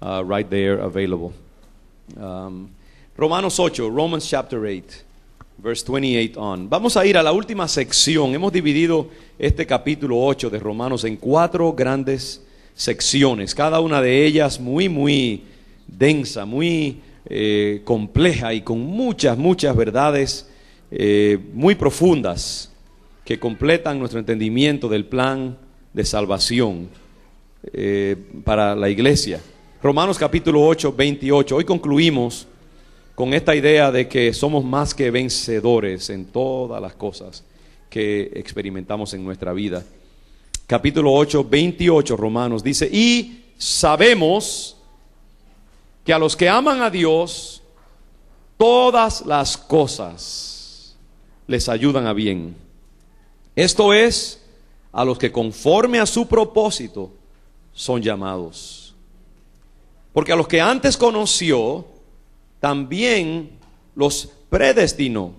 right there available. Romanos 8, Romans chapter 8, verse 28 on. Vamos a ir a la última sección. Hemos dividido este capítulo 8 de Romanos en 4 grandes secciones, cada una de ellas muy densa, muy compleja y con muchas verdades muy profundas que completan nuestro entendimiento del plan de salvación para la iglesia. Romanos capítulo 8, 28. Hoy concluimos con esta idea de que somos más que vencedores en todas las cosas que experimentamos en nuestra vida. Capítulo 8, 28, Romanos dice: y sabemos que a los que aman a Dios, todas las cosas les ayudan a bien. Esto es, a los que conforme a su propósito son llamados. Porque a los que antes conoció, también los predestinó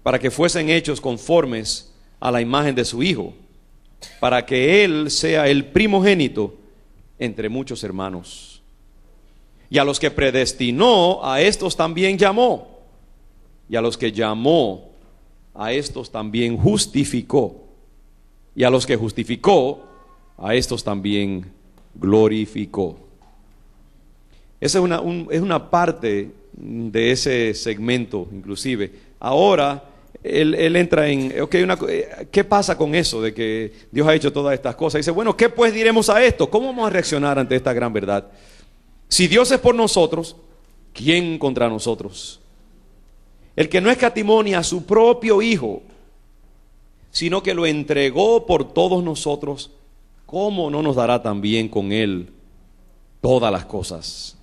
para que fuesen hechos conformes a la imagen de su Hijo, para que Él sea el primogénito entre muchos hermanos. Y a los que predestinó, a estos también llamó. Y a los que llamó, a estos también justificó. Y a los que justificó, a estos también glorificó. Esa es una parte de ese segmento, inclusive. Ahora él entra en, ¿qué pasa con eso de que Dios ha hecho todas estas cosas? Dice, bueno, ¿qué pues diremos a esto? ¿Cómo vamos a reaccionar ante esta gran verdad? Si Dios es por nosotros, ¿quién contra nosotros? El que no escatimó ni a su propio Hijo, sino que lo entregó por todos nosotros, ¿cómo no nos dará también con Él todas las cosas?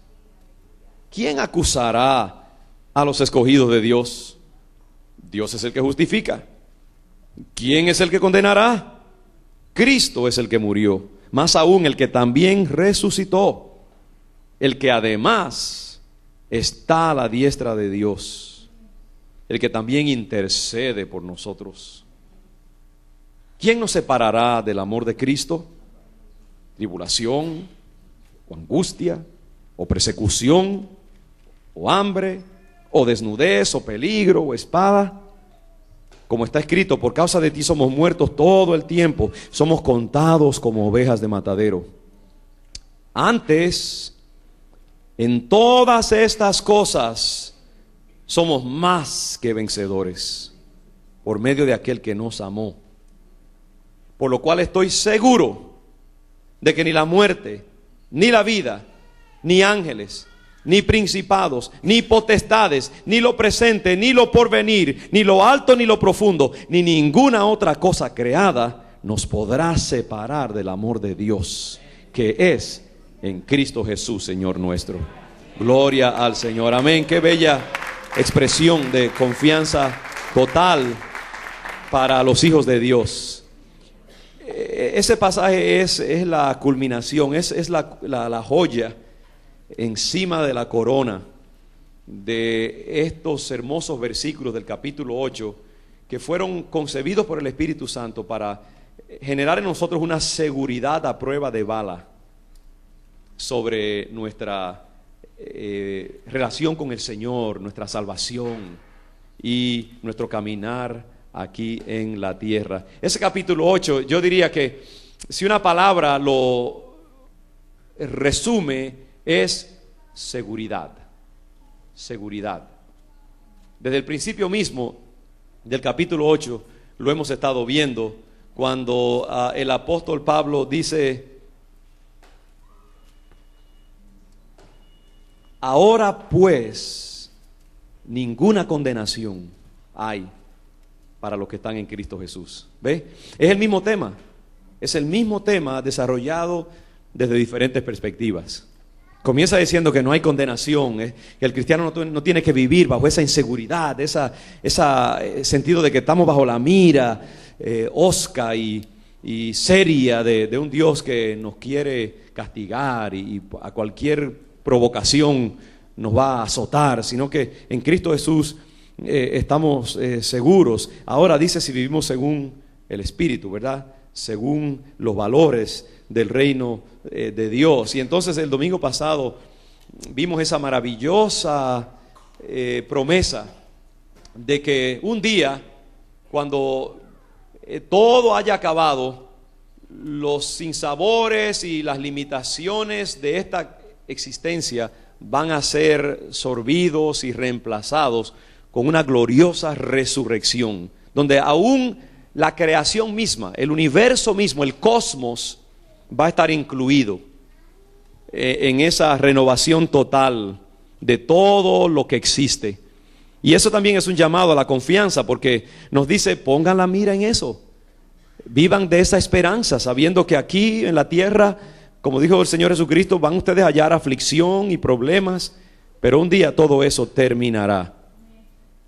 ¿Quién acusará a los escogidos de Dios? Dios es el que justifica. ¿Quién es el que condenará? Cristo es el que murió, más aún el que también resucitó, el que además está a la diestra de Dios, el que también intercede por nosotros. ¿Quién nos separará del amor de Cristo? ¿Tribulación, o angustia, o persecución, o hambre, o desnudez, o peligro, o espada? Como está escrito, por causa de ti somos muertos todo el tiempo, somos contados como ovejas de matadero. Antes, en todas estas cosas, somos más que vencedores, por medio de aquel que nos amó. Por lo cual estoy seguro de que ni la muerte, ni la vida, ni ángeles, ni principados, ni potestades, ni lo presente, ni lo porvenir, ni lo alto, ni lo profundo, ni ninguna otra cosa creada nos podrá separar del amor de Dios, que es en Cristo Jesús, Señor nuestro. Gloria al Señor. Amén. Qué bella expresión de confianza total para los hijos de Dios. Ese pasaje es la culminación, es la joya encima de la corona de estos hermosos versículos del capítulo 8, que fueron concebidos por el Espíritu Santo para generar en nosotros una seguridad a prueba de bala sobre nuestra relación con el Señor, nuestra salvación y nuestro caminar aquí en la tierra. Ese capítulo 8, yo diría que si una palabra lo resume, es seguridad. Seguridad. Desde el principio mismo del capítulo 8 lo hemos estado viendo, cuando el apóstol Pablo dice: ahora pues ninguna condenación hay para los que están en Cristo Jesús. ¿Ve? Es el mismo tema. Es el mismo tema desarrollado desde diferentes perspectivas. Comienza diciendo que no hay condenación, que el cristiano no tiene que vivir bajo esa inseguridad, ese sentido de que estamos bajo la mira hosca y seria de un Dios que nos quiere castigar y a cualquier provocación nos va a azotar, sino que en Cristo Jesús estamos seguros. Ahora dice, si vivimos según el Espíritu, ¿verdad? Según los valores del reino de Dios. Y entonces el domingo pasado vimos esa maravillosa promesa de que un día, cuando todo haya acabado, los sinsabores y las limitaciones de esta existencia van a ser sorbidos y reemplazados con una gloriosa resurrección, donde aún la creación misma, el universo mismo, el cosmos, va a estar incluido en esa renovación total de todo lo que existe. Y eso también es un llamado a la confianza, porque nos dice: pongan la mira en eso, vivan de esa esperanza, sabiendo que aquí en la tierra, como dijo el Señor Jesucristo, van ustedes a hallar aflicción y problemas, pero un día todo eso terminará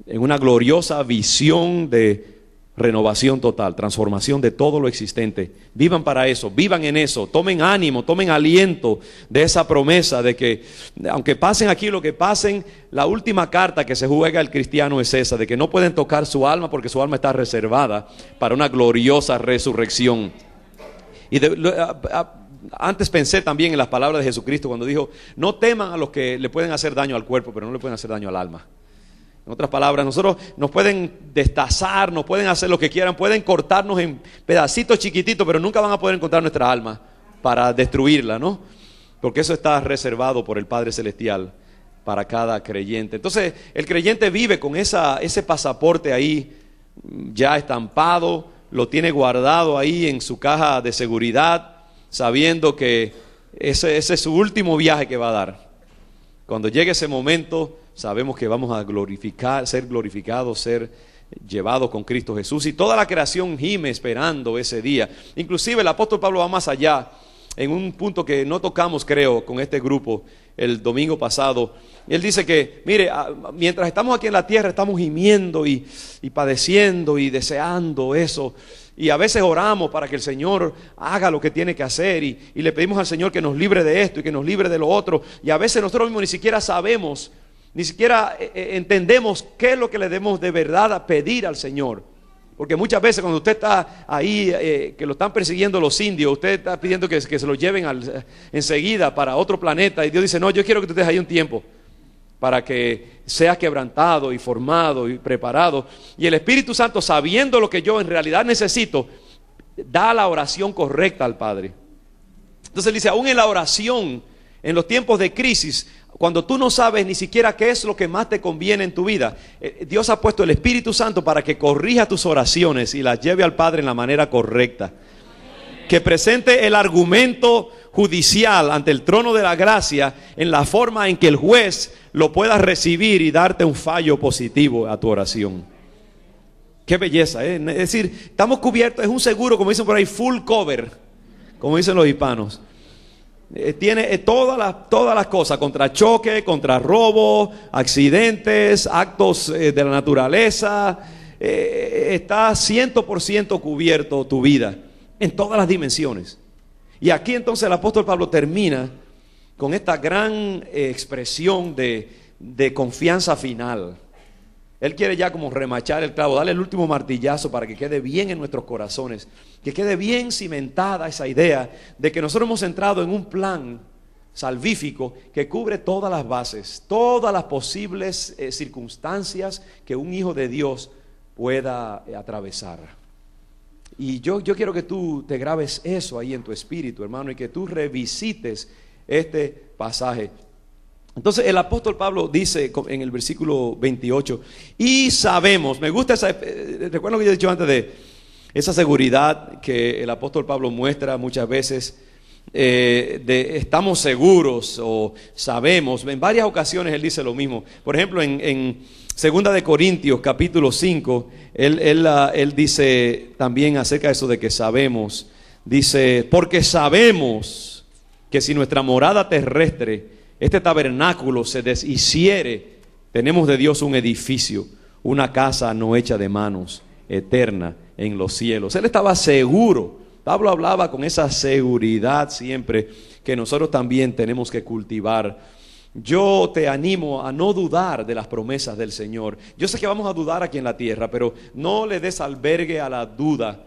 en una gloriosa visión de renovación total, transformación de todo lo existente. Vivan para eso, vivan en eso, tomen ánimo, tomen aliento de esa promesa de que aunque pasen aquí lo que pasen, la última carta que se juega el cristiano es esa, de que no pueden tocar su alma porque su alma está reservada para una gloriosa resurrección. Y antes pensé también en las palabras de Jesucristo cuando dijo: no teman a los que le pueden hacer daño al cuerpo, pero no le pueden hacer daño al alma. En otras palabras, nosotros nos pueden destazar, nos pueden hacer lo que quieran, pueden cortarnos en pedacitos chiquititos, pero nunca van a poder encontrar nuestra alma para destruirla, ¿no? Porque eso está reservado por el Padre Celestial para cada creyente. Entonces, el creyente vive con ese pasaporte ahí ya estampado, lo tiene guardado ahí en su caja de seguridad, sabiendo que ese es su último viaje que va a dar. Cuando llegue ese momento, sabemos que vamos a ser glorificados, ser llevados con Cristo Jesús, y toda la creación gime esperando ese día. Inclusive el apóstol Pablo va más allá, en un punto que no tocamos, creo, con este grupo el domingo pasado. Él dice que, mire, mientras estamos aquí en la tierra, estamos gimiendo y padeciendo y deseando eso. Y a veces oramos para que el Señor haga lo que tiene que hacer, y le pedimos al Señor que nos libre de esto y que nos libre de lo otro. Y a veces nosotros mismos ni siquiera sabemos, ni siquiera entendemos qué es lo que le debemos de verdad a pedir al Señor. Porque muchas veces cuando usted está ahí, que lo están persiguiendo los indios, usted está pidiendo que se lo lleven enseguida para otro planeta, y Dios dice: no, yo quiero que tú estés ahí un tiempo para que seas quebrantado y formado y preparado. Y el Espíritu Santo, sabiendo lo que yo en realidad necesito, da la oración correcta al Padre. Entonces él dice: aún en la oración, en los tiempos de crisis, cuando tú no sabes ni siquiera qué es lo que más te conviene en tu vida, Dios ha puesto el Espíritu Santo para que corrija tus oraciones y las lleve al Padre en la manera correcta. Que presente el argumento judicial ante el trono de la gracia en la forma en que el juez lo pueda recibir y darte un fallo positivo a tu oración. Qué belleza, ¿eh? Es decir, estamos cubiertos, es un seguro, como dicen por ahí, full cover, como dicen los hispanos. Tiene todas las cosas: contra choque, contra robo, accidentes, actos de la naturaleza. Está 100% cubierto tu vida en todas las dimensiones. Y aquí entonces el apóstol Pablo termina con esta gran expresión de confianza final. Él quiere ya como remachar el clavo, darle el último martillazo para que quede bien en nuestros corazones, que quede bien cimentada esa idea de que nosotros hemos entrado en un plan salvífico que cubre todas las bases, todas las posibles circunstancias que un hijo de Dios pueda atravesar. Y yo quiero que tú te grabes eso ahí en tu espíritu, hermano, y que tú revisites este pasaje. Entonces el apóstol Pablo dice en el versículo 28: y sabemos, me gusta recuerda lo que yo he dicho antes de esa seguridad que el apóstol Pablo muestra muchas veces, estamos seguros o sabemos. En varias ocasiones él dice lo mismo. Por ejemplo, en Segunda de Corintios capítulo 5, él dice también acerca de eso de que sabemos. Dice: porque sabemos que si nuestra morada terrestre, este tabernáculo, se deshiciere, tenemos de Dios un edificio, una casa no hecha de manos, eterna en los cielos. Él estaba seguro. Pablo hablaba con esa seguridad siempre que nosotros también tenemos que cultivar. Yo te animo a no dudar de las promesas del Señor. Yo sé que vamos a dudar aquí en la tierra, pero no le des albergue a la duda,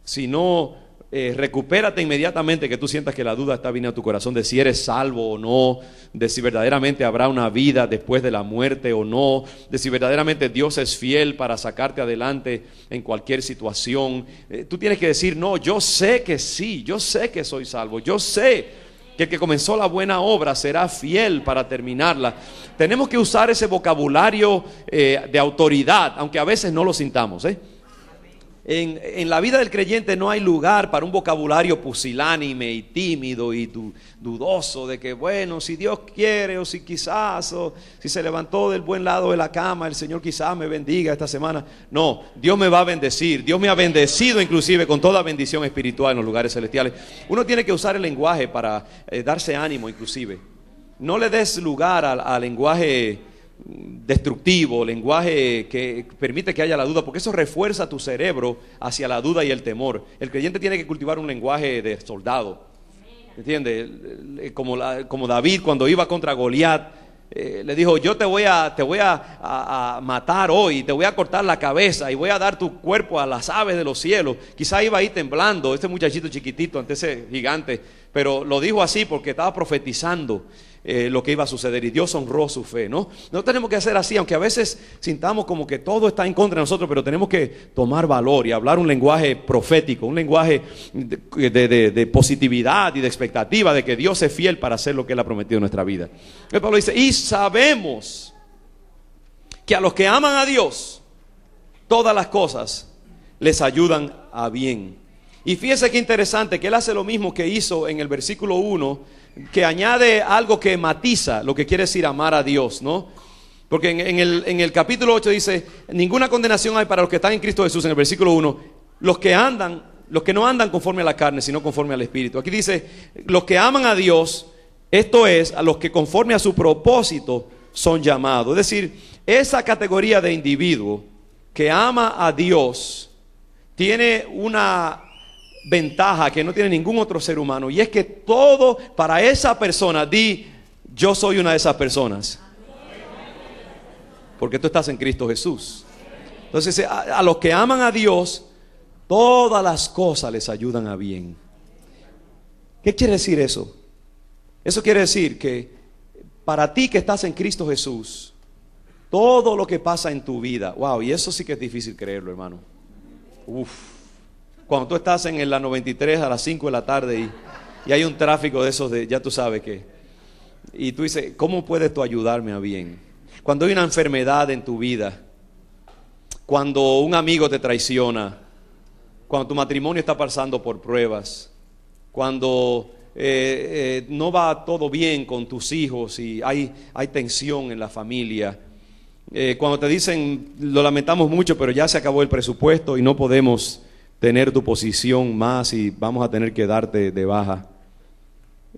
sino recupérate inmediatamente que tú sientas que la duda está viniendo a tu corazón de si eres salvo o no, de si verdaderamente habrá una vida después de la muerte o no, de si verdaderamente Dios es fiel para sacarte adelante en cualquier situación. Tú tienes que decir, no, yo sé que sí, yo sé que soy salvo, yo sé que el que comenzó la buena obra será fiel para terminarla. Tenemos que usar ese vocabulario de autoridad, aunque a veces no lo sintamos, En la vida del creyente no hay lugar para un vocabulario pusilánime y tímido y dudoso de que, bueno, si Dios quiere o si quizás, o si se levantó del buen lado de la cama, el Señor quizás me bendiga esta semana. No, Dios me va a bendecir. Dios me ha bendecido inclusive con toda bendición espiritual en los lugares celestiales. Uno tiene que usar el lenguaje para darse ánimo inclusive. No le des lugar al lenguaje destructivo, lenguaje que permite que haya la duda, porque eso refuerza tu cerebro hacia la duda y el temor. El creyente tiene que cultivar un lenguaje de soldado, ¿entiendes? Como David cuando iba contra Goliat, le dijo, yo te voy a matar hoy, te voy a cortar la cabeza y voy a dar tu cuerpo a las aves de los cielos. Quizá iba ahí temblando este muchachito chiquitito ante ese gigante, pero lo dijo así porque estaba profetizando lo que iba a suceder, y Dios honró su fe, ¿no? No tenemos que hacer así, aunque a veces sintamos como que todo está en contra de nosotros, pero tenemos que tomar valor y hablar un lenguaje profético, un lenguaje de positividad y de expectativa de que Dios es fiel para hacer lo que Él ha prometido en nuestra vida. El Pablo dice, y sabemos que a los que aman a Dios, todas las cosas les ayudan a bien. Y fíjese qué interesante que Él hace lo mismo que hizo en el versículo 1, que añade algo que matiza lo que quiere decir amar a Dios, ¿no? Porque en el capítulo 8 dice, ninguna condenación hay para los que están en Cristo Jesús. En el versículo 1, los que no andan conforme a la carne, sino conforme al Espíritu. Aquí dice, los que aman a Dios, esto es, a los que conforme a su propósito son llamados. Es decir, esa categoría de individuo que ama a Dios tiene una ventaja que no tiene ningún otro ser humano, y es que todo para esa persona, yo soy una de esas personas, porque tú estás en Cristo Jesús. Entonces a los que aman a Dios, todas las cosas les ayudan a bien. ¿Qué quiere decir eso? Eso quiere decir que para ti que estás en Cristo Jesús, todo lo que pasa en tu vida, wow, y eso sí que es difícil creerlo, hermano. Cuando tú estás en la 93 a las 5 de la tarde y hay un tráfico de esos ya tú sabes que, y tú dices, ¿cómo puedes tú ayudarme a bien? Cuando hay una enfermedad en tu vida, cuando un amigo te traiciona, cuando tu matrimonio está pasando por pruebas, cuando no va todo bien con tus hijos y hay tensión en la familia, cuando te dicen, lo lamentamos mucho, pero ya se acabó el presupuesto y no podemos tener tu posición más y vamos a tener que darte de baja.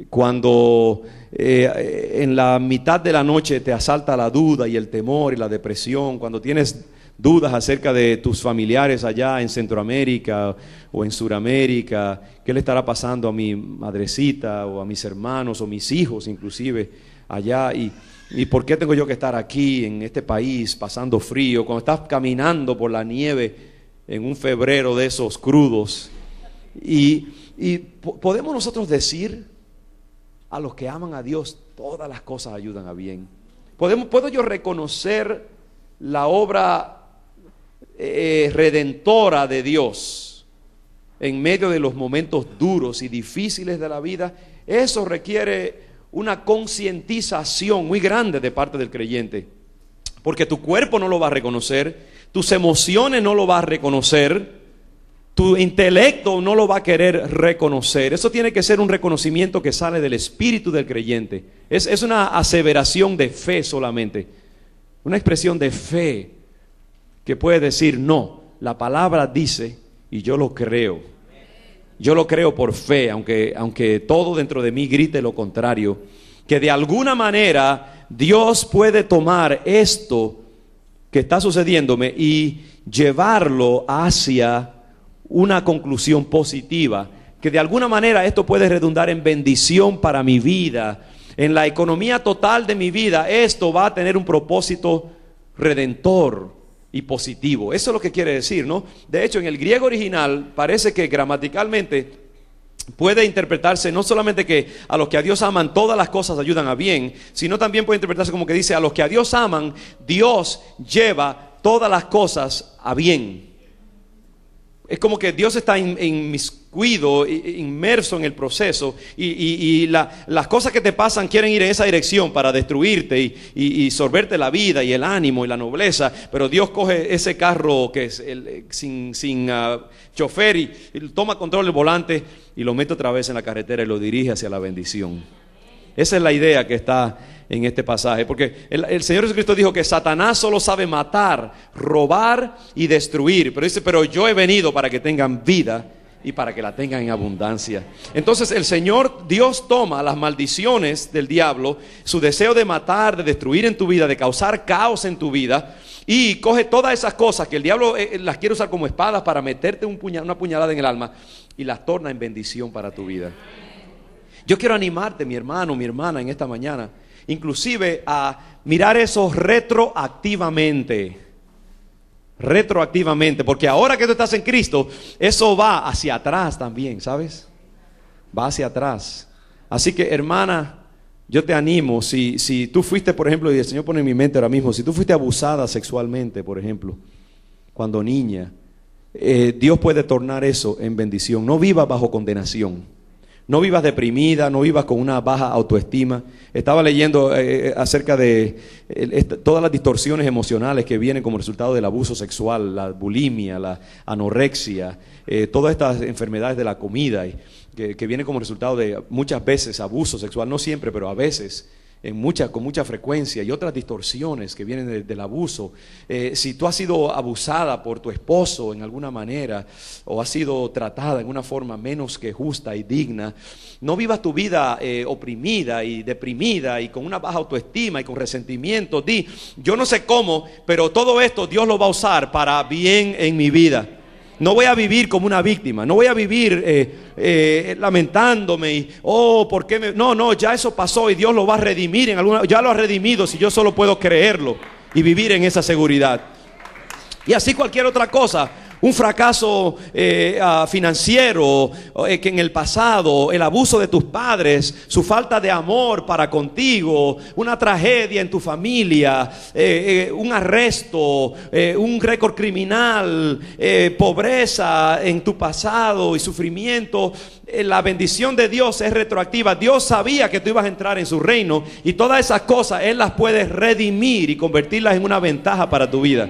Cuando en la mitad de la noche te asalta la duda y el temor y la depresión, cuando tienes dudas acerca de tus familiares allá en Centroamérica o en Suramérica, ¿qué le estará pasando a mi madrecita o a mis hermanos o mis hijos inclusive allá? ¿Y por qué tengo yo que estar aquí en este país pasando frío? Cuando estás caminando por la nieve en un febrero de esos crudos, y podemos nosotros decir, a los que aman a Dios, todas las cosas ayudan a bien. ¿Puedo yo reconocer la obra redentora de Dios en medio de los momentos duros y difíciles de la vida? Eso requiere una concientización muy grande de parte del creyente, porque tu cuerpo no lo va a reconocer, tus emociones no lo va a reconocer, tu intelecto no lo va a querer reconocer. Eso tiene que ser un reconocimiento que sale del espíritu del creyente. Es una aseveración de fe solamente, una expresión de fe que puede decir, no, la palabra dice y yo lo creo. Yo lo creo por fe, aunque todo dentro de mí grite lo contrario, que de alguna manera Dios puede tomar esto que está sucediéndome y llevarlo hacia una conclusión positiva, que de alguna manera esto puede redundar en bendición para mi vida, en la economía total de mi vida. Esto va a tener un propósito redentor y positivo. Eso es lo que quiere decir, ¿no? De hecho, en el griego original parece que gramaticalmente puede interpretarse no solamente que a los que a Dios aman todas las cosas ayudan a bien, sino también puede interpretarse como que dice: a los que a Dios aman, Dios lleva todas las cosas a bien. Es como que Dios está inmiscuido, inmerso en el proceso, y las cosas que te pasan quieren ir en esa dirección para destruirte y sorberte la vida y el ánimo y la nobleza. Pero Dios coge ese carro que es sin chofer y toma control del volante y lo mete otra vez en la carretera y lo dirige hacia la bendición. Esa es la idea que está en este pasaje, porque el Señor Jesucristo dijo que Satanás solo sabe matar, robar y destruir, pero dice: pero yo he venido para que tengan vida y para que la tengan en abundancia. Entonces el Señor Dios toma las maldiciones del diablo, su deseo de matar, de destruir en tu vida, de causar caos en tu vida, y coge todas esas cosas que el diablo las quiere usar como espadas para meterte una puñalada en el alma, y las torna en bendición para tu vida. Yo quiero animarte, mi hermano, mi hermana, en esta mañana, inclusive a mirar eso retroactivamente, porque ahora que tú estás en Cristo, eso va hacia atrás también, ¿sabes? Va hacia atrás. Así que, hermana, yo te animo, si tú fuiste, por ejemplo, y el Señor pone en mi mente ahora mismo, si tú fuiste abusada sexualmente, por ejemplo, cuando niña, Dios puede tornar eso en bendición. No vivas bajo condenación. No vivas deprimida, no vivas con una baja autoestima. Estaba leyendo acerca de todas las distorsiones emocionales que vienen como resultado del abuso sexual, la bulimia, la anorexia, todas estas enfermedades de la comida que vienen como resultado de muchas veces abuso sexual, no siempre, pero a veces, con mucha frecuencia, y otras distorsiones que vienen del abuso. Si tú has sido abusada por tu esposo en alguna manera, o has sido tratada en una forma menos que justa y digna, no vivas tu vida oprimida y deprimida y con una baja autoestima y con resentimiento. Di: yo no sé cómo, pero todo esto Dios lo va a usar para bien en mi vida. No voy a vivir como una víctima, no voy a vivir lamentándome y ¿por qué no, ya eso pasó y Dios lo va a redimir ya lo ha redimido, si yo solo puedo creerlo y vivir en esa seguridad. Y así cualquier otra cosa. Un fracaso financiero que en el pasado, el abuso de tus padres, su falta de amor para contigo, una tragedia en tu familia, un arresto, un récord criminal, pobreza en tu pasado y sufrimiento. La bendición de Dios es retroactiva. Dios sabía que tú ibas a entrar en su reino, y todas esas cosas Él las puede redimir y convertirlas en una ventaja para tu vida.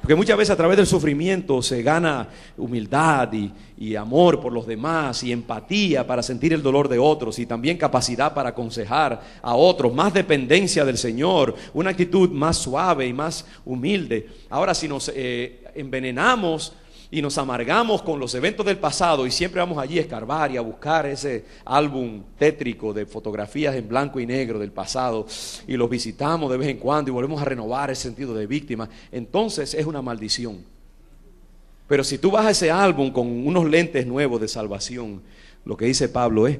Porque muchas veces a través del sufrimiento se gana humildad y amor por los demás, y empatía para sentir el dolor de otros, y también capacidad para aconsejar a otros, más dependencia del Señor, una actitud más suave y más humilde. Ahora, si nos envenenamos y nos amargamos con los eventos del pasado, y siempre vamos allí a escarbar y a buscar ese álbum tétrico de fotografías en blanco y negro del pasado, y los visitamos de vez en cuando y volvemos a renovar ese sentido de víctima, entonces es una maldición. Pero si tú vas a ese álbum con unos lentes nuevos de salvación, lo que dice Pablo es: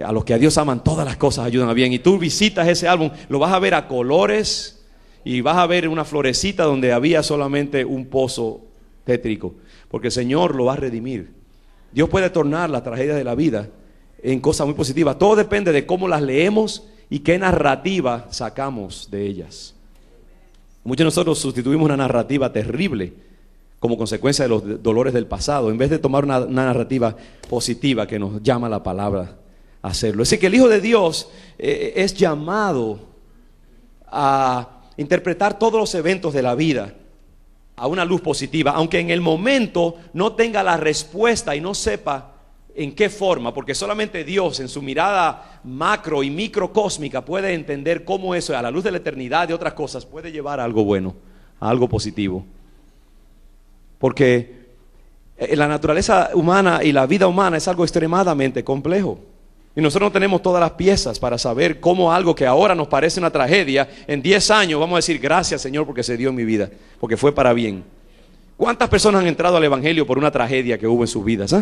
a los que a Dios aman todas las cosas ayudan a bien. Y tú visitas ese álbum, lo vas a ver a colores, y vas a ver una florecita donde había solamente un pozo tétrico, porque el Señor lo va a redimir. Dios puede tornar las tragedias de la vida en cosas muy positivas. Todo depende de cómo las leemos y qué narrativa sacamos de ellas. Muchos de nosotros sustituimos una narrativa terrible como consecuencia de los dolores del pasado, en vez de tomar una narrativa positiva que nos llama la palabra a hacerlo. Así que el Hijo de Dios es llamado a interpretar todos los eventos de la vida a una luz positiva, aunque en el momento no tenga la respuesta y no sepa en qué forma, porque solamente Dios en su mirada macro y microcósmica puede entender cómo eso, a la luz de la eternidad y otras cosas, puede llevar a algo bueno, a algo positivo. Porque la naturaleza humana y la vida humana es algo extremadamente complejo, y nosotros no tenemos todas las piezas para saber cómo algo que ahora nos parece una tragedia, en 10 años vamos a decir: gracias, Señor, porque se dio en mi vida, porque fue para bien. ¿Cuántas personas han entrado al evangelio por una tragedia que hubo en sus vidas?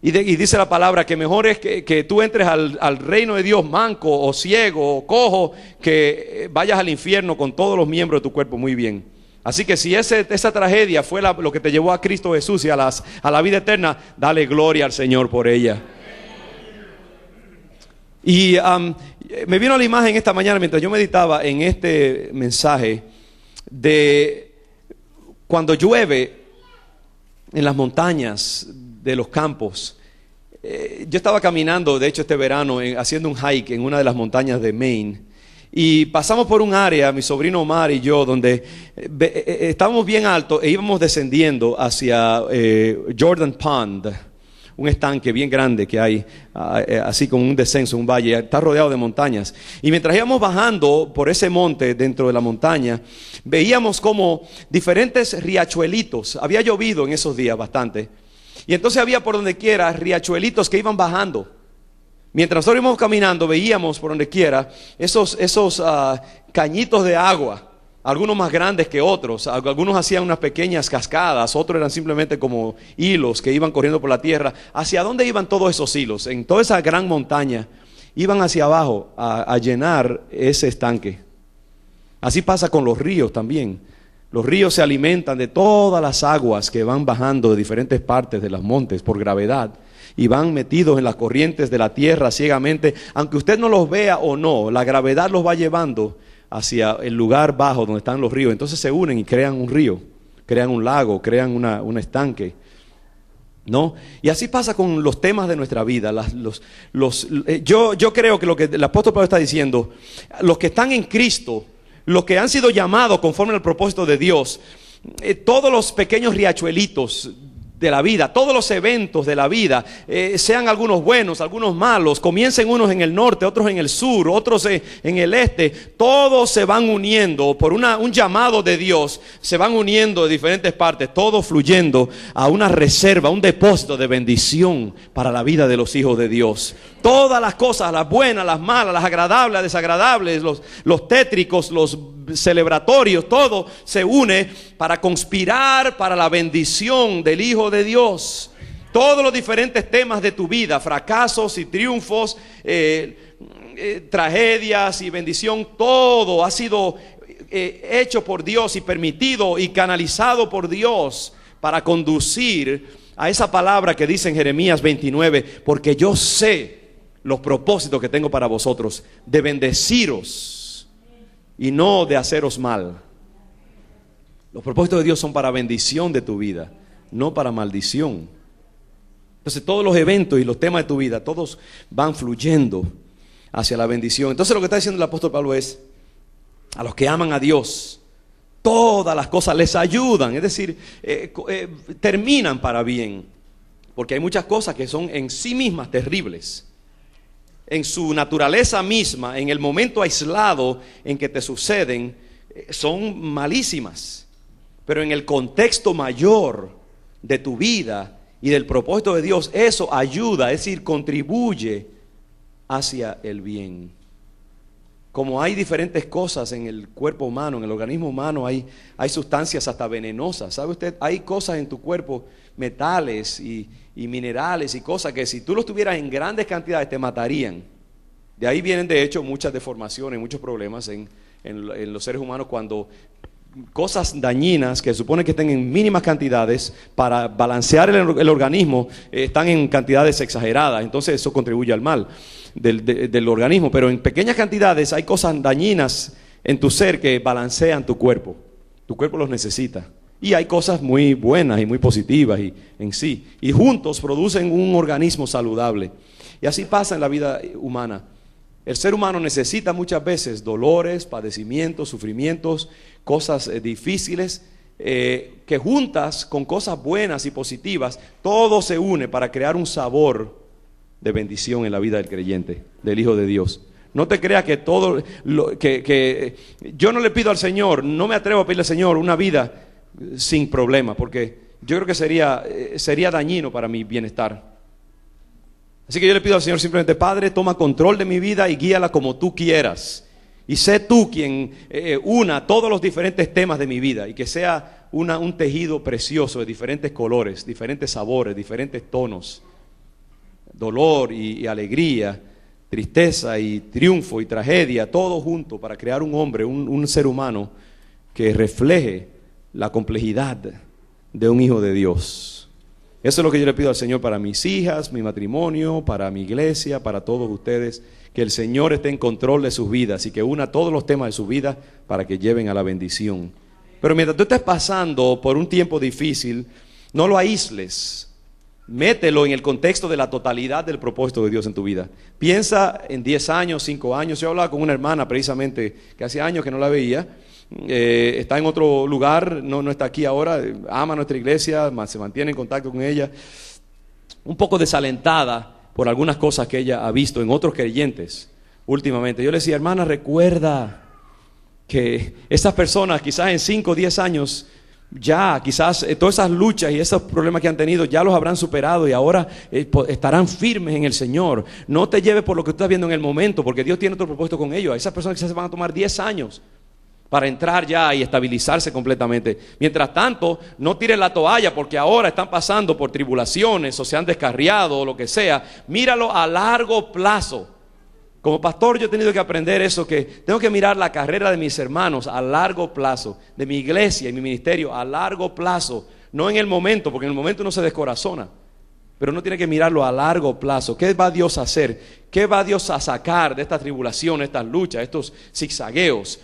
Y dice la palabra que mejor es que tú entres al reino de Dios manco o ciego o cojo, que vayas al infierno con todos los miembros de tu cuerpo muy bien. Así que si esa tragedia fue lo que te llevó a Cristo Jesús y a la vida eterna, dale gloria al Señor por ella. Y me vino la imagen esta mañana mientras yo meditaba en este mensaje de cuando llueve en las montañas de los campos. Yo estaba caminando, de hecho este verano, haciendo un hike en una de las montañas de Maine. Y pasamos por un área, mi sobrino Omar y yo, donde estábamos bien alto e íbamos descendiendo hacia Jordan Pond, un estanque bien grande que hay, así como un descenso, un valle, está rodeado de montañas. Y mientras íbamos bajando por ese monte dentro de la montaña, veíamos como diferentes riachuelitos. Había llovido en esos días bastante. Y entonces había por donde quiera riachuelitos que iban bajando. Mientras nosotros íbamos caminando, veíamos por donde quiera esos cañitos de agua, algunos más grandes que otros, algunos hacían unas pequeñas cascadas, otros eran simplemente como hilos que iban corriendo por la tierra. ¿Hacia dónde iban todos esos hilos? En toda esa gran montaña, iban hacia abajo a llenar ese estanque. Así pasa con los ríos también. Los ríos se alimentan de todas las aguas que van bajando de diferentes partes de los montes por gravedad. Y van metidos en las corrientes de la tierra ciegamente, aunque usted no los vea o no, la gravedad los va llevando hacia el lugar bajo donde están los ríos. Entonces se unen y crean un río, crean un lago, crean un estanque, ¿no? Y así pasa con los temas de nuestra vida. Yo creo que lo que el apóstol Pablo está diciendo, los que están en Cristo, los que han sido llamados conforme al propósito de Dios, todos los pequeños riachuelitos de la vida, todos los eventos de la vida, sean algunos buenos, algunos malos, comiencen unos en el norte, otros en el sur, otros en el este, todos se van uniendo por un llamado de Dios, se van uniendo de diferentes partes, todos fluyendo a una reserva, un depósito de bendición para la vida de los hijos de Dios. Todas las cosas, las buenas, las malas, las agradables, las desagradables, los tétricos, los celebratorios, todo se une para conspirar para la bendición del Hijo de Dios. Todos los diferentes temas de tu vida, fracasos y triunfos, tragedias y bendición, todo ha sido hecho por Dios y permitido y canalizado por Dios para conducir a esa palabra que dice en Jeremías 29, porque yo sé los propósitos que tengo para vosotros, de bendeciros y no de haceros mal. Los propósitos de Dios son para bendición de tu vida, no para maldición. Entonces todos los eventos y los temas de tu vida, todos van fluyendo hacia la bendición. Entonces lo que está diciendo el apóstol Pablo es, a los que aman a Dios, todas las cosas les ayudan, es decir, terminan para bien. Porque hay muchas cosas que son en sí mismas terribles. En su naturaleza misma, en el momento aislado en que te suceden, son malísimas. Pero en el contexto mayor de tu vida y del propósito de Dios, eso ayuda, es decir, contribuye hacia el bien. Como hay diferentes cosas en el cuerpo humano, en el organismo humano, hay sustancias hasta venenosas. ¿Sabe usted? Hay cosas en tu cuerpo, metales y minerales y cosas que si tú los tuvieras en grandes cantidades te matarían. De ahí vienen de hecho muchas deformaciones, muchos problemas en los seres humanos cuando cosas dañinas que se supone que estén en mínimas cantidades para balancear el organismo están en cantidades exageradas. Entonces eso contribuye al mal del organismo. Pero en pequeñas cantidades hay cosas dañinas en tu ser que balancean tu cuerpo. Tu cuerpo los necesita. Y hay cosas muy buenas y muy positivas en sí. Y juntos producen un organismo saludable. Y así pasa en la vida humana. El ser humano necesita muchas veces dolores, padecimientos, sufrimientos, cosas difíciles, que juntas con cosas buenas y positivas, todo se une para crear un sabor de bendición en la vida del creyente, del Hijo de Dios. No te creas que todo que yo no le pido al Señor, no me atrevo a pedirle al Señor una vida sin problema, porque yo creo que sería dañino para mi bienestar. Así que yo le pido al Señor simplemente, Padre, toma control de mi vida y guíala como tú quieras. Y sé tú quien una todos los diferentes temas de mi vida y que sea un tejido precioso de diferentes colores, diferentes sabores, diferentes tonos. Dolor y alegría, tristeza y triunfo y tragedia, todo junto para crear un hombre, un ser humano que refleje la complejidad de un hijo de Dios. Eso es lo que yo le pido al Señor para mis hijas, mi matrimonio, para mi iglesia, para todos ustedes, que el Señor esté en control de sus vidas y que una todos los temas de su vida para que lleven a la bendición. Pero mientras tú estés pasando por un tiempo difícil, no lo aísles. Mételo en el contexto de la totalidad del propósito de Dios en tu vida. Piensa en 10 años, 5 años. Yo hablaba con una hermana precisamente que hace años que no la veía. Está en otro lugar, no está aquí ahora. Ama nuestra iglesia, se mantiene en contacto con ella. Un poco desalentada por algunas cosas que ella ha visto en otros creyentes últimamente. Yo le decía, hermana, recuerda que esas personas quizás en 5 o 10 años ya quizás todas esas luchas y esos problemas que han tenido ya los habrán superado y ahora estarán firmes en el Señor. No te lleves por lo que tú estás viendo en el momento, porque Dios tiene otro propósito con ellos. A esas personas quizás se van a tomar 10 años para entrar ya y estabilizarse completamente. Mientras tanto, no tires la toalla porque ahora están pasando por tribulaciones o se han descarriado o lo que sea. Míralo a largo plazo. Como pastor yo he tenido que aprender eso, que tengo que mirar la carrera de mis hermanos a largo plazo, de mi iglesia y mi ministerio a largo plazo, no en el momento, porque en el momento uno se descorazona, pero uno tiene que mirarlo a largo plazo. ¿Qué va Dios a hacer? ¿Qué va Dios a sacar de esta tribulación, estas luchas, estos zigzagueos?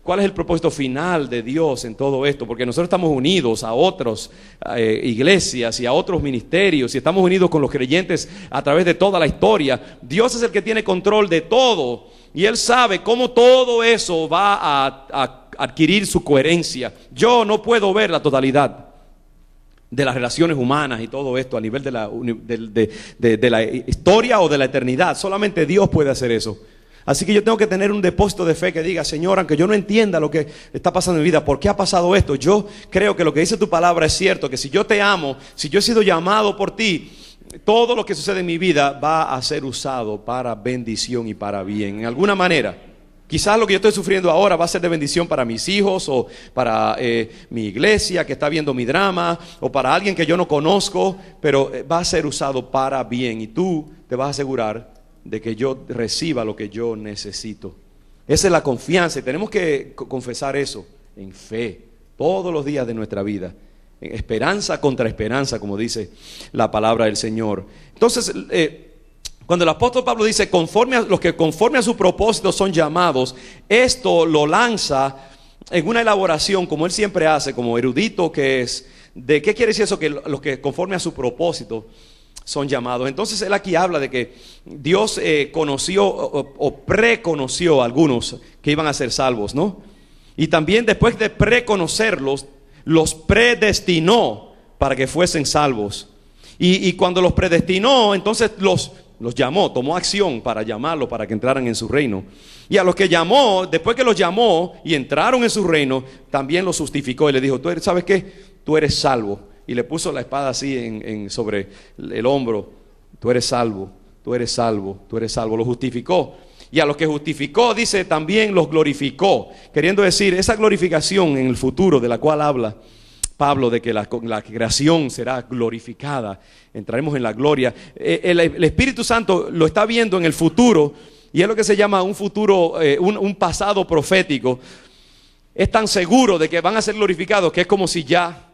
¿Cuál es el propósito final de Dios en todo esto? Porque nosotros estamos unidos a otras iglesias y a otros ministerios y estamos unidos con los creyentes a través de toda la historia. Dios es el que tiene control de todo y Él sabe cómo todo eso va a adquirir su coherencia. Yo no puedo ver la totalidad de las relaciones humanas y todo esto a nivel de la historia o de la eternidad. Solamente Dios puede hacer eso. Así que yo tengo que tener un depósito de fe que diga, Señor, aunque yo no entienda lo que está pasando en mi vida, ¿por qué ha pasado esto? Yo creo que lo que dice tu palabra es cierto, que si yo te amo, si yo he sido llamado por ti, todo lo que sucede en mi vida va a ser usado para bendición y para bien, en alguna manera. Quizás lo que yo estoy sufriendo ahora va a ser de bendición para mis hijos o para mi iglesia que está viendo mi drama o para alguien que yo no conozco, pero va a ser usado para bien y tú te vas a asegurar de que yo reciba lo que yo necesito. Esa es la confianza y tenemos que confesar eso en fe todos los días de nuestra vida, en esperanza contra esperanza, como dice la palabra del Señor. Entonces, cuando el apóstol Pablo dice los que conforme a su propósito son llamados, esto lo lanza en una elaboración como él siempre hace, como erudito que es, de qué quiere decir eso, que los que conforme a su propósito son llamados. Entonces él aquí habla de que Dios conoció o preconoció a algunos que iban a ser salvos, ¿no? Y también después de preconocerlos, los predestinó para que fuesen salvos. Y cuando los predestinó, entonces los llamó, tomó acción para llamarlos, para que entraran en su reino. Y a los que llamó, después que los llamó y entraron en su reino, también los justificó y le dijo, ¿sabes qué? Tú eres salvo. Y le puso la espada así sobre el hombro. Tú eres salvo, tú eres salvo, tú eres salvo. Lo justificó. Y a los que justificó, dice, también los glorificó. Queriendo decir, esa glorificación en el futuro de la cual habla Pablo, de que la creación será glorificada, entraremos en la gloria. El Espíritu Santo lo está viendo en el futuro. Y es lo que se llama un futuro, un pasado profético. Es tan seguro de que van a ser glorificados que es como si ya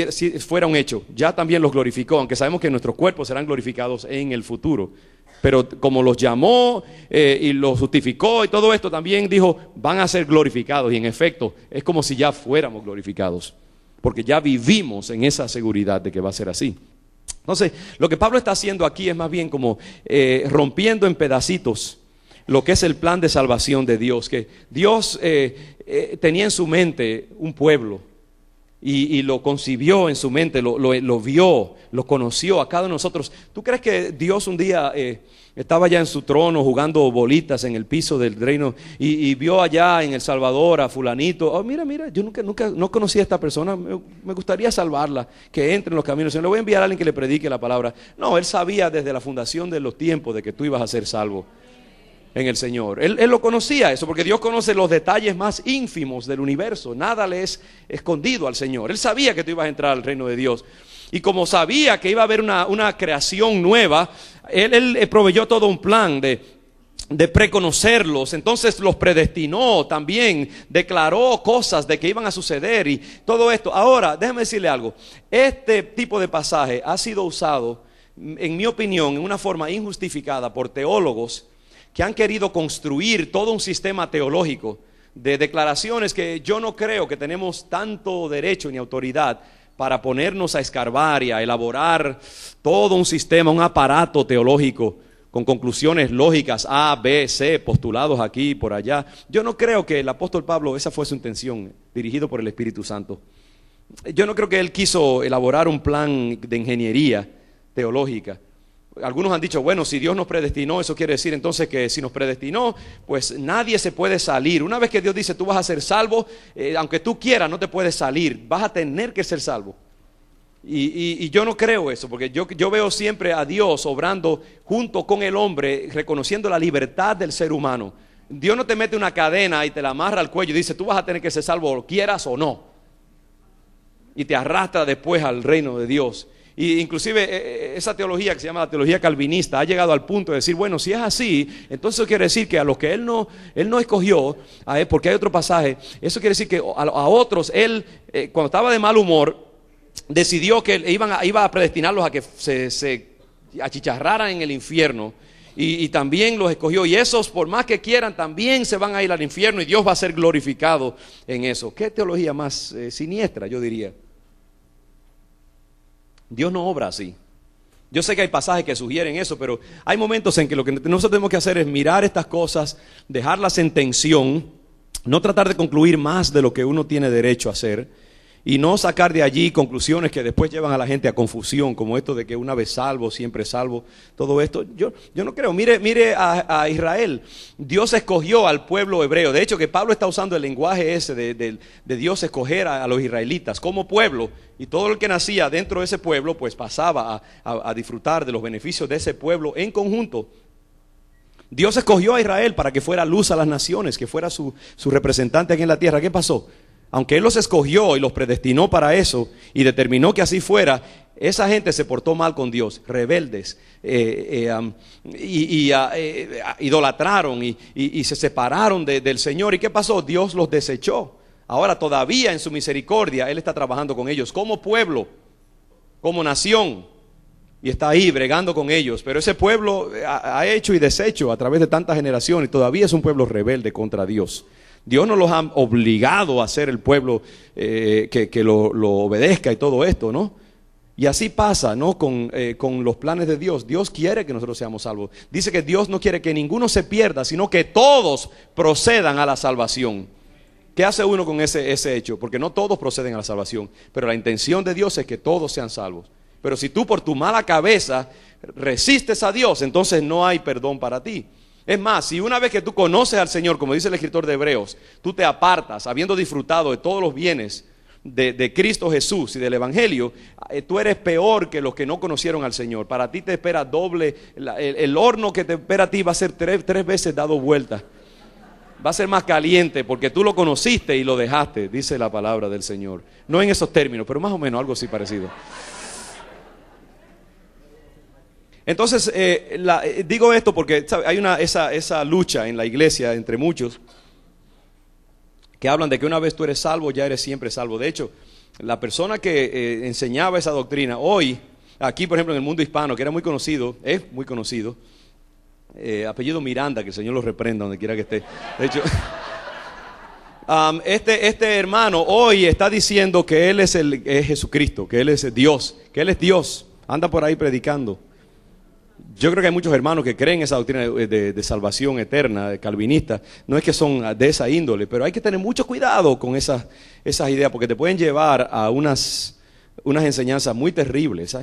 si fuera un hecho. Ya también los glorificó, aunque sabemos que nuestros cuerpos serán glorificados en el futuro. Pero como los llamó y los justificó y todo esto, también dijo, van a ser glorificados. Y en efecto, es como si ya fuéramos glorificados, porque ya vivimos en esa seguridad de que va a ser así. Entonces, lo que Pablo está haciendo aquí es más bien como rompiendo en pedacitos lo que es el plan de salvación de Dios. Que Dios tenía en su mente un pueblo y lo concibió en su mente, lo vio, lo conoció a cada uno de nosotros. ¿Tú crees que Dios un día estaba allá en su trono jugando bolitas en el piso del reino y vio allá en El Salvador a fulanito? Oh, mira, yo nunca no conocí a esta persona, me gustaría salvarla, que entre en los caminos. Le voy a enviar a alguien que le predique la palabra. No, él sabía desde la fundación de los tiempos de que tú ibas a ser salvo en el Señor. Él lo conocía eso, porque Dios conoce los detalles más ínfimos del universo. Nada le es escondido al Señor. Él sabía que tú ibas a entrar al reino de Dios. Y como sabía que iba a haber una creación nueva, Él proveyó todo un plan de de preconocerlos, entonces los predestinó también, declaró cosas de que iban a suceder y todo esto. Ahora, déjame decirle algo, este tipo de pasaje ha sido usado, en mi opinión, en una forma injustificada por teólogos que han querido construir todo un sistema teológico de declaraciones que yo no creo que tenemos tanto derecho ni autoridad para ponernos a escarbar y a elaborar todo un sistema, un aparato teológico con conclusiones lógicas A, B, C, postulados aquí y por allá. Yo no creo que el apóstol Pablo, esa fue su intención, dirigido por el Espíritu Santo. Yo no creo que él quiso elaborar un plan de ingeniería teológica. Algunos han dicho, bueno, si Dios nos predestinó, eso quiere decir entonces que si nos predestinó, pues nadie se puede salir. Una vez que Dios dice, tú vas a ser salvo, aunque tú quieras, no te puedes salir, vas a tener que ser salvo. Y yo no creo eso, porque yo veo siempre a Dios obrando junto con el hombre, reconociendo la libertad del ser humano. Dios no te mete una cadena y te la amarra al cuello y dice, tú vas a tener que ser salvo, quieras o no. Y te arrastra después al reino de Dios. Y inclusive esa teología que se llama la teología calvinista ha llegado al punto de decir, bueno, si es así, entonces eso quiere decir que a los que él no escogió, porque hay otro pasaje, eso quiere decir que a otros, él cuando estaba de mal humor, decidió que iba a predestinarlos a que se achicharraran en el infierno. Y también los escogió, y esos por más que quieran también se van a ir al infierno y Dios va a ser glorificado en eso. ¿Qué teología más siniestra, yo diría? Dios no obra así. Yo sé que hay pasajes que sugieren eso, pero hay momentos en que lo que nosotros tenemos que hacer es mirar estas cosas, dejarlas en tensión, no tratar de concluir más de lo que uno tiene derecho a hacer, y no sacar de allí conclusiones que después llevan a la gente a confusión, como esto de que una vez salvo, siempre salvo. Todo esto, yo no creo. Mire a Israel. Dios escogió al pueblo hebreo. De hecho, que Pablo está usando el lenguaje ese de Dios escoger a los israelitas como pueblo. Y todo el que nacía dentro de ese pueblo, pues pasaba a disfrutar de los beneficios de ese pueblo en conjunto. Dios escogió a Israel para que fuera luz a las naciones, que fuera su representante aquí en la tierra. ¿Qué pasó? Aunque Él los escogió y los predestinó para eso y determinó que así fuera, esa gente se portó mal con Dios, rebeldes, idolatraron y se separaron del Señor. ¿Y qué pasó? Dios los desechó. Ahora todavía en su misericordia Él está trabajando con ellos como pueblo, como nación, y está ahí bregando con ellos. Pero ese pueblo ha hecho y deshecho a través de tantas generaciones y todavía es un pueblo rebelde contra Dios. Dios no los ha obligado a ser el pueblo que lo obedezca y todo esto, ¿no? Y así pasa, ¿no? Con los planes de Dios. Dios quiere que nosotros seamos salvos. Dice que Dios no quiere que ninguno se pierda, sino que todos procedan a la salvación. ¿Qué hace uno con ese hecho? Porque no todos proceden a la salvación, pero la intención de Dios es que todos sean salvos. Pero si tú por tu mala cabeza resistes a Dios, entonces no hay perdón para ti. Es más, si una vez que tú conoces al Señor, como dice el escritor de Hebreos, tú te apartas, habiendo disfrutado de todos los bienes de Cristo Jesús y del Evangelio, tú eres peor que los que no conocieron al Señor. Para ti te espera doble, el horno que te espera a ti va a ser tres veces dado vuelta. Va a ser más caliente porque tú lo conociste y lo dejaste, dice la palabra del Señor. No en esos términos, pero más o menos algo así parecido. Entonces, digo esto porque ¿sabe? Hay esa lucha en la iglesia entre muchos que hablan de que una vez tú eres salvo, ya eres siempre salvo. De hecho, la persona que enseñaba esa doctrina hoy, aquí por ejemplo en el mundo hispano, que era muy conocido, es muy conocido, apellido Miranda, que el Señor lo reprenda donde quiera que esté. De hecho, este hermano hoy está diciendo que Él es Jesucristo, que Él es Dios, que Él es Dios. Anda por ahí predicando. Yo creo que hay muchos hermanos que creen esa doctrina de salvación eterna, calvinista. No es que son de esa índole, pero hay que tener mucho cuidado con esas ideas, porque te pueden llevar a unas enseñanzas muy terribles.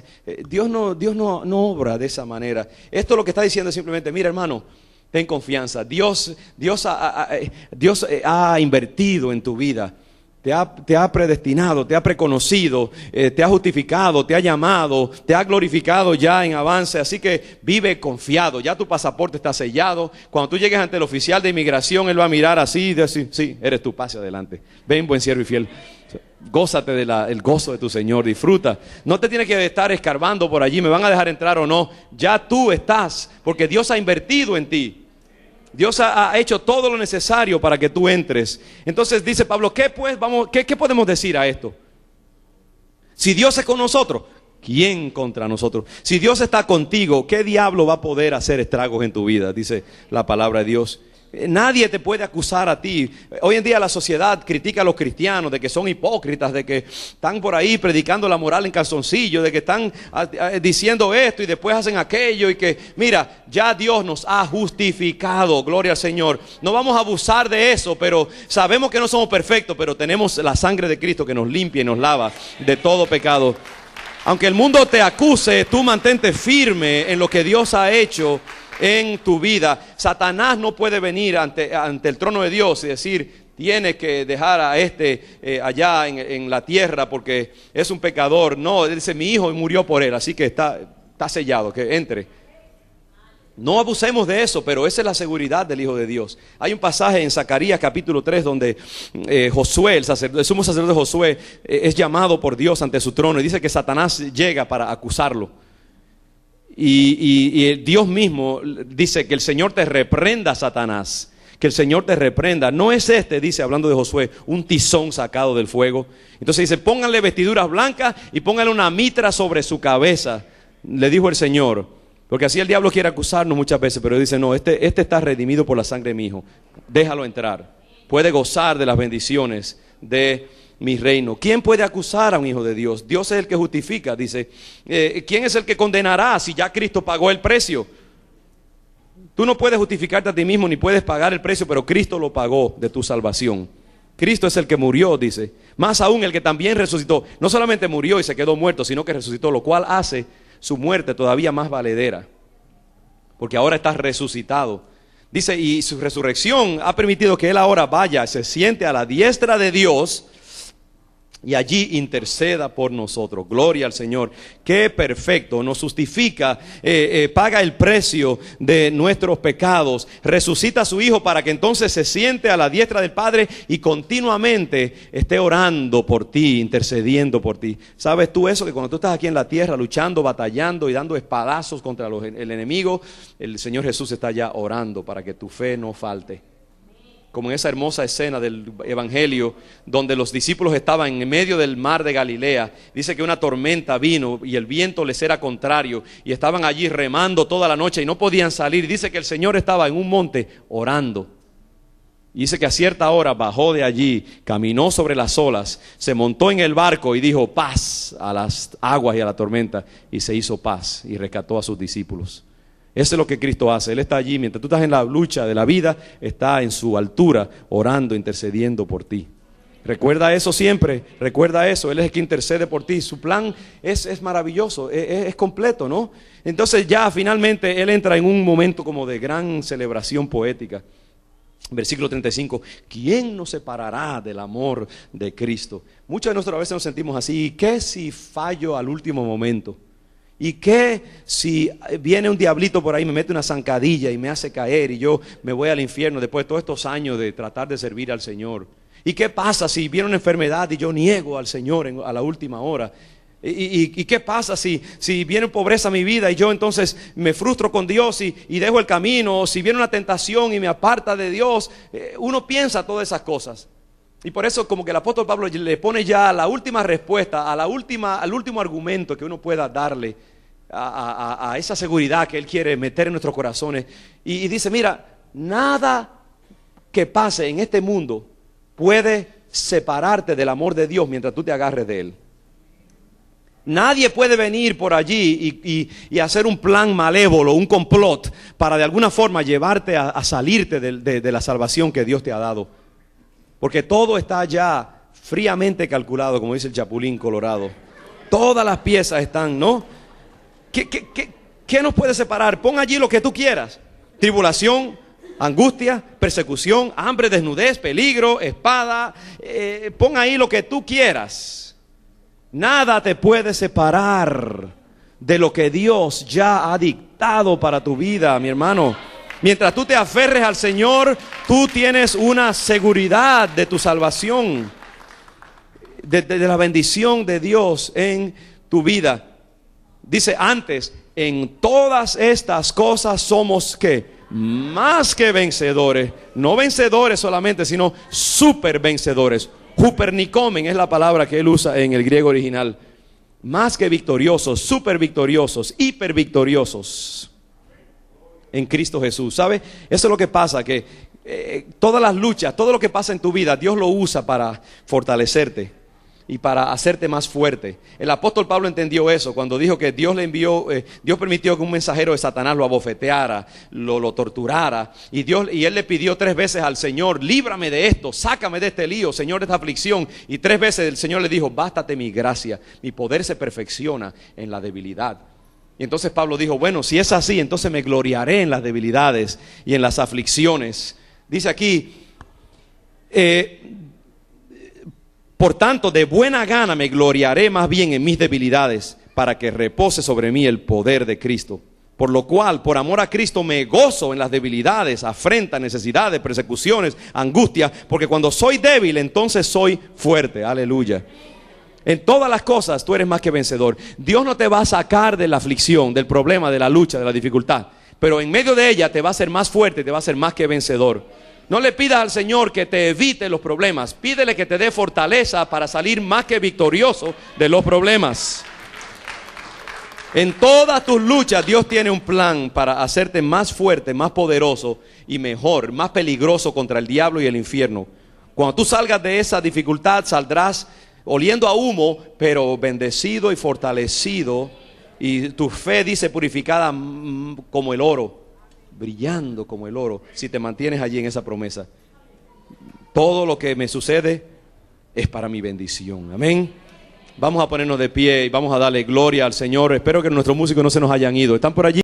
Dios no obra de esa manera. Esto lo que está diciendo es simplemente, mira hermano, ten confianza. Dios ha invertido en tu vida. Te ha predestinado, te ha preconocido, te ha justificado, te ha llamado, te ha glorificado ya en avance. Así que vive confiado, ya tu pasaporte está sellado. Cuando tú llegues ante el oficial de inmigración, él va a mirar así y decir, sí, eres tú, pase adelante. Ven, buen siervo y fiel. Gózate del gozo de tu Señor, disfruta. No te tienes que estar escarbando por allí, me van a dejar entrar o no. Ya tú estás, porque Dios ha invertido en ti. Dios ha hecho todo lo necesario para que tú entres. Entonces dice Pablo, ¿qué pues qué podemos decir a esto? Si Dios es con nosotros, ¿quién contra nosotros? Si Dios está contigo, ¿qué diablo va a poder hacer estragos en tu vida? Dice la palabra de Dios. Nadie te puede acusar a ti. Hoy en día la sociedad critica a los cristianos de que son hipócritas, de que están por ahí predicando la moral en calzoncillo, de que están diciendo esto y después hacen aquello, y que mira, ya Dios nos ha justificado, gloria al Señor. No vamos a abusar de eso, pero sabemos que no somos perfectos, pero tenemos la sangre de Cristo que nos limpia y nos lava de todo pecado. Aunque el mundo te acuse, tú mantente firme en lo que Dios ha hecho en tu vida. Satanás no puede venir ante el trono de Dios y decir, tienes que dejar a allá en la tierra porque es un pecador. No, él dice, mi hijo murió por él, así que está sellado, que entre. No abusemos de eso, pero esa es la seguridad del Hijo de Dios. Hay un pasaje en Zacarías capítulo 3 donde Josué, el sumo sacerdote Josué, es llamado por Dios ante su trono y dice que Satanás llega para acusarlo. Y Dios mismo dice que el Señor te reprenda, Satanás, que el Señor te reprenda. No es dice, hablando de Josué, un tizón sacado del fuego. Entonces dice, pónganle vestiduras blancas y pónganle una mitra sobre su cabeza, le dijo el Señor. Porque así el diablo quiere acusarnos muchas veces, pero dice, no, este está redimido por la sangre de mi hijo. Déjalo entrar. Puede gozar de las bendiciones de mi reino. ¿Quién puede acusar a un hijo de Dios? Dios es el que justifica. Dice, ¿quién es el que condenará si ya Cristo pagó el precio? Tú no puedes justificarte a ti mismo ni puedes pagar el precio, pero Cristo lo pagó de tu salvación. Cristo es el que murió, dice. Más aún el que también resucitó. No solamente murió y se quedó muerto, sino que resucitó, lo cual hace su muerte todavía más valedera, porque ahora está resucitado. Dice, y su resurrección ha permitido que Él ahora vaya, se siente a la diestra de Dios y allí interceda por nosotros. Gloria al Señor. Qué perfecto, nos justifica, paga el precio de nuestros pecados, resucita a su Hijo para que entonces se siente a la diestra del Padre y continuamente esté orando por ti, intercediendo por ti. ¿Sabes tú eso? Que cuando tú estás aquí en la tierra luchando, batallando y dando espadazos contra el enemigo, el Señor Jesús está ya orando para que tu fe no falte. Como en esa hermosa escena del Evangelio donde los discípulos estaban en medio del mar de Galilea. Dice que una tormenta vino y el viento les era contrario y estaban allí remando toda la noche y no podían salir. Dice que el Señor estaba en un monte orando. Y dice que a cierta hora bajó de allí, caminó sobre las olas, se montó en el barco y dijo paz a las aguas y a la tormenta, y se hizo paz y rescató a sus discípulos. Eso es lo que Cristo hace. Él está allí, mientras tú estás en la lucha de la vida, está en su altura, orando, intercediendo por ti. Recuerda eso siempre, recuerda eso. Él es el que intercede por ti. Su plan es maravilloso, es completo, ¿no? Entonces ya finalmente Él entra en un momento como de gran celebración poética. Versículo 35, ¿quién nos separará del amor de Cristo? Muchos de nosotros a veces nos sentimos así. ¿Y qué si fallo al último momento? ¿Y qué si viene un diablito por ahí, me mete una zancadilla y me hace caer y yo me voy al infierno después de todos estos años de tratar de servir al Señor? ¿Y qué pasa si viene una enfermedad y yo niego al Señor a la última hora? ¿Y qué pasa si viene pobreza a mi vida y yo entonces me frustro con Dios y dejo el camino? O si viene una tentación y me aparta de Dios. Uno piensa todas esas cosas. Y por eso como que el apóstol Pablo le pone ya la última respuesta, al último argumento que uno pueda darle a esa seguridad que él quiere meter en nuestros corazones. Y dice, mira, nada que pase en este mundo puede separarte del amor de Dios mientras tú te agarres de Él. Nadie puede venir por allí y hacer un plan malévolo, un complot, para de alguna forma llevarte a salirte de la salvación que Dios te ha dado. Porque todo está ya fríamente calculado, como dice el Chapulín Colorado. Todas las piezas están, ¿no? ¿Qué nos puede separar? Pon allí lo que tú quieras. Tribulación, angustia, persecución, hambre, desnudez, peligro, espada. Pon ahí lo que tú quieras. Nada te puede separar de lo que Dios ya ha dictado para tu vida, mi hermano. Mientras tú te aferres al Señor, tú tienes una seguridad de tu salvación, de la bendición de Dios en tu vida. Dice antes, en todas estas cosas somos ¿qué? más que vencedores. No vencedores solamente, sino super vencedores. Hupernicomen es la palabra que él usa en el griego original. Más que victoriosos, super victoriosos, hiper victoriosos en Cristo Jesús. ¿Sabe? Eso es lo que pasa, que todas las luchas, todo lo que pasa en tu vida, Dios lo usa para fortalecerte y para hacerte más fuerte. El apóstol Pablo entendió eso cuando dijo que Dios le envió, Dios permitió que un mensajero de Satanás lo abofeteara, lo torturara, y él le pidió 3 veces al Señor: líbrame de esto, sácame de este lío, Señor, de esta aflicción. Y 3 veces el Señor le dijo: bástate mi gracia, mi poder se perfecciona en la debilidad. Y entonces Pablo dijo: bueno, si es así, entonces me gloriaré en las debilidades y en las aflicciones. Dice aquí, por tanto, de buena gana me gloriaré más bien en mis debilidades, para que repose sobre mí el poder de Cristo. Por lo cual, por amor a Cristo, me gozo en las debilidades, afrentas, necesidades, persecuciones, angustia, porque cuando soy débil, entonces soy fuerte. Aleluya. En todas las cosas tú eres más que vencedor. Dios no te va a sacar de la aflicción, del problema, de la lucha, de la dificultad, pero en medio de ella te va a hacer más fuerte, te va a hacer más que vencedor. No le pidas al Señor que te evite los problemas. Pídele que te dé fortaleza para salir más que victorioso de los problemas. En todas tus luchas Dios tiene un plan para hacerte más fuerte, más poderoso y mejor, más peligroso contra el diablo y el infierno. Cuando tú salgas de esa dificultad, saldrás oliendo a humo, pero bendecido y fortalecido, y tu fe, dice, purificada como el oro, brillando como el oro, si te mantienes allí en esa promesa. Todo lo que me sucede es para mi bendición. Amén. Vamos a ponernos de pie y vamos a darle gloria al Señor. Espero que nuestros músicos no se nos hayan ido. ¿Están por allí?